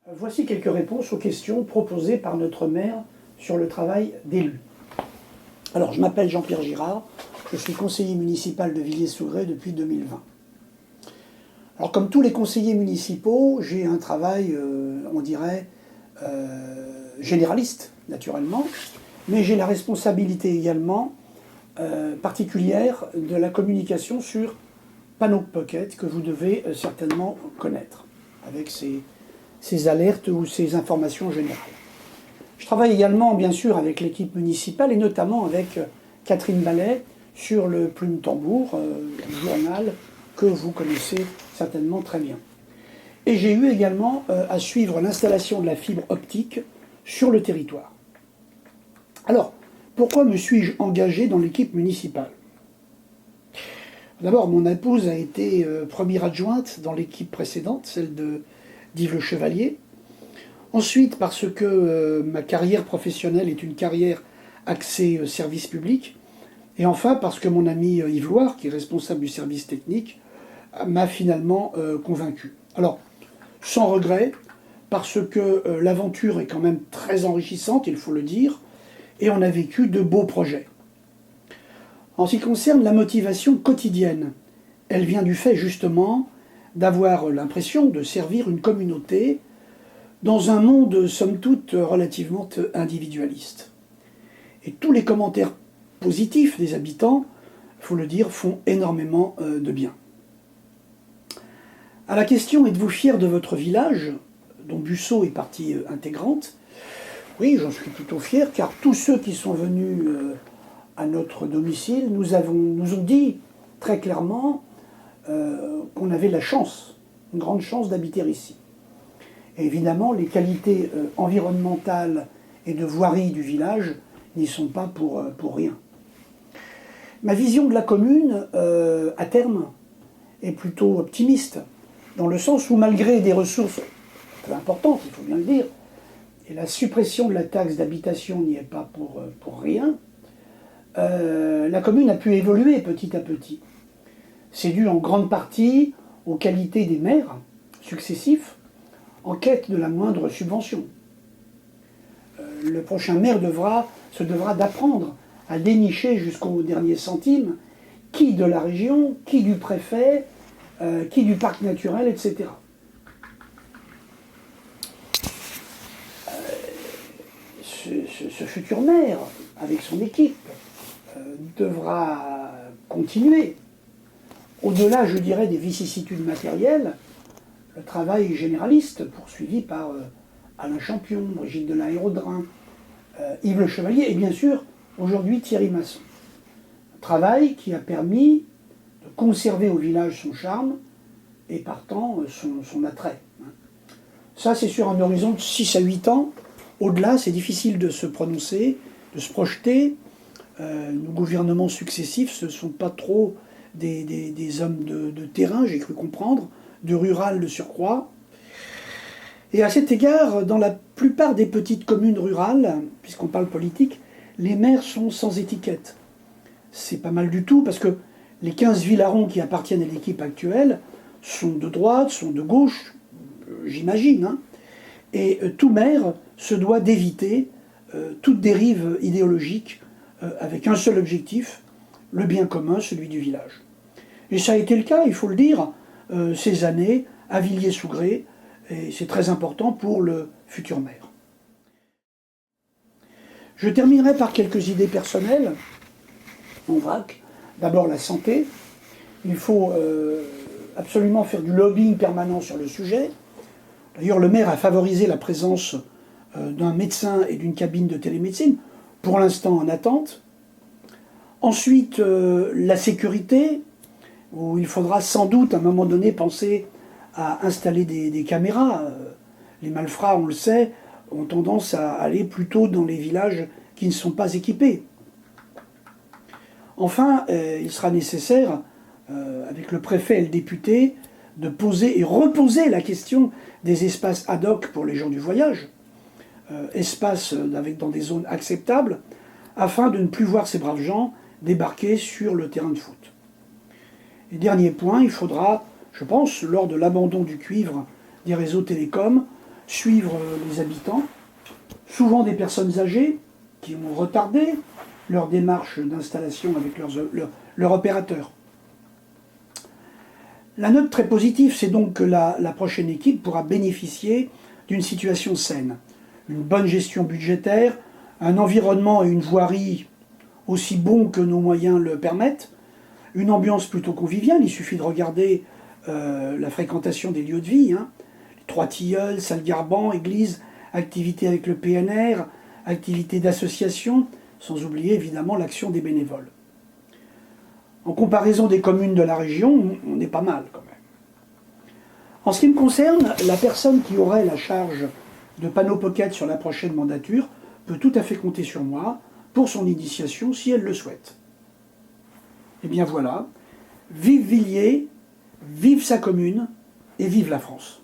Voici quelques réponses aux questions proposées par notre maire sur le travail d'élu. Alors, je m'appelle Jean-Pierre Girard, je suis conseiller municipal de Villiers-Sougré depuis 2020. Alors, comme tous les conseillers municipaux, j'ai un travail, on dirait, généraliste, naturellement, mais j'ai la responsabilité également particulière de la communication sur Panneau Pocket, que vous devez certainement connaître, avec ces alertes ou ces informations générales. Je travaille également, bien sûr, avec l'équipe municipale et notamment avec Catherine Ballet sur le Plume Tambour, journal que vous connaissez certainement très bien. Et j'ai eu également à suivre l'installation de la fibre optique sur le territoire. Alors, pourquoi me suis-je engagé dans l'équipe municipale ? D'abord, mon épouse a été première adjointe dans l'équipe précédente, celle d'Yves Le Chevalier. Ensuite, parce que ma carrière professionnelle est une carrière axée service public. Et enfin, parce que mon ami Yves Loire, qui est responsable du service technique, m'a finalement convaincu. Alors, sans regret, parce que l'aventure est quand même très enrichissante, il faut le dire, et on a vécu de beaux projets. En ce qui concerne la motivation quotidienne, elle vient du fait justement d'avoir l'impression de servir une communauté dans un monde, somme toute, relativement individualiste. Et tous les commentaires positifs des habitants, il faut le dire, font énormément de bien. À la question « Êtes-vous fier de votre village ?» dont Busseau est partie intégrante, oui, j'en suis plutôt fier, car tous ceux qui sont venus à notre domicile nous ont dit très clairement qu'on avait la chance, une grande chance d'habiter ici. Et évidemment, les qualités environnementales et de voirie du village n'y sont pas pour rien. Ma vision de la commune, à terme, est plutôt optimiste, dans le sens où, malgré des ressources peu importantes, il faut bien le dire, et la suppression de la taxe d'habitation n'y est pas pour rien, la commune a pu évoluer petit à petit. C'est dû en grande partie aux qualités des maires successifs en quête de la moindre subvention. Le prochain maire se devra d'apprendre à dénicher jusqu'au dernier centime qui de la région, qui du préfet, qui du parc naturel, etc. Ce futur maire, avec son équipe, devra continuer, au-delà, je dirais, des vicissitudes matérielles, le travail généraliste poursuivi par Alain Champion, Brigitte de l'Aérodrin, Yves Le Chevalier et bien sûr, aujourd'hui, Thierry Masson. Un travail qui a permis de conserver au village son charme et partant son attrait. Ça, c'est sur un horizon de 6 à 8 ans. Au-delà, c'est difficile de se prononcer, de se projeter. Nos gouvernements successifs, ce ne sont pas trop des hommes de terrain, j'ai cru comprendre, de rural de surcroît. Et à cet égard, dans la plupart des petites communes rurales, puisqu'on parle politique, les maires sont sans étiquette. C'est pas mal du tout, parce que les 15 villarons qui appartiennent à l'équipe actuelle sont de droite, sont de gauche, j'imagine, hein. Et tout maire se doit d'éviter toute dérive idéologique avec un seul objectif, le bien commun, celui du village. Et ça a été le cas, il faut le dire, ces années à Villiers-Sougré, et c'est très important pour le futur maire. Je terminerai par quelques idées personnelles, en vrac. D'abord la santé. Il faut absolument faire du lobbying permanent sur le sujet. D'ailleurs, le maire a favorisé la présence d'un médecin et d'une cabine de télémédecine, pour l'instant en attente. Ensuite, la sécurité, où il faudra sans doute à un moment donné penser à installer des caméras. Les malfrats, on le sait, ont tendance à aller plutôt dans les villages qui ne sont pas équipés. Enfin, il sera nécessaire, avec le préfet et le député, de poser et reposer la question des espaces ad hoc pour les gens du voyage, espaces dans des zones acceptables, afin de ne plus voir ces braves gens débarquer sur le terrain de foot. Et dernier point, il faudra, je pense, lors de l'abandon du cuivre des réseaux télécoms, suivre les habitants, souvent des personnes âgées qui ont retardé leur démarche d'installation avec leur opérateur. La note très positive, c'est donc que la prochaine équipe pourra bénéficier d'une situation saine, une bonne gestion budgétaire, un environnement et une voirie aussi bons que nos moyens le permettent, une ambiance plutôt conviviale. Il suffit de regarder la fréquentation des lieux de vie, hein. Les Trois Tilleuls, Salles-Garban, église, activités avec le PNR, activités d'association, sans oublier évidemment l'action des bénévoles. En comparaison des communes de la région, on est pas mal quand même. En ce qui me concerne, la personne qui aurait la charge de Panneau Pocket sur la prochaine mandature peut tout à fait compter sur moi pour son initiation si elle le souhaite. Et bien voilà, vive Villiers, vive sa commune et vive la France.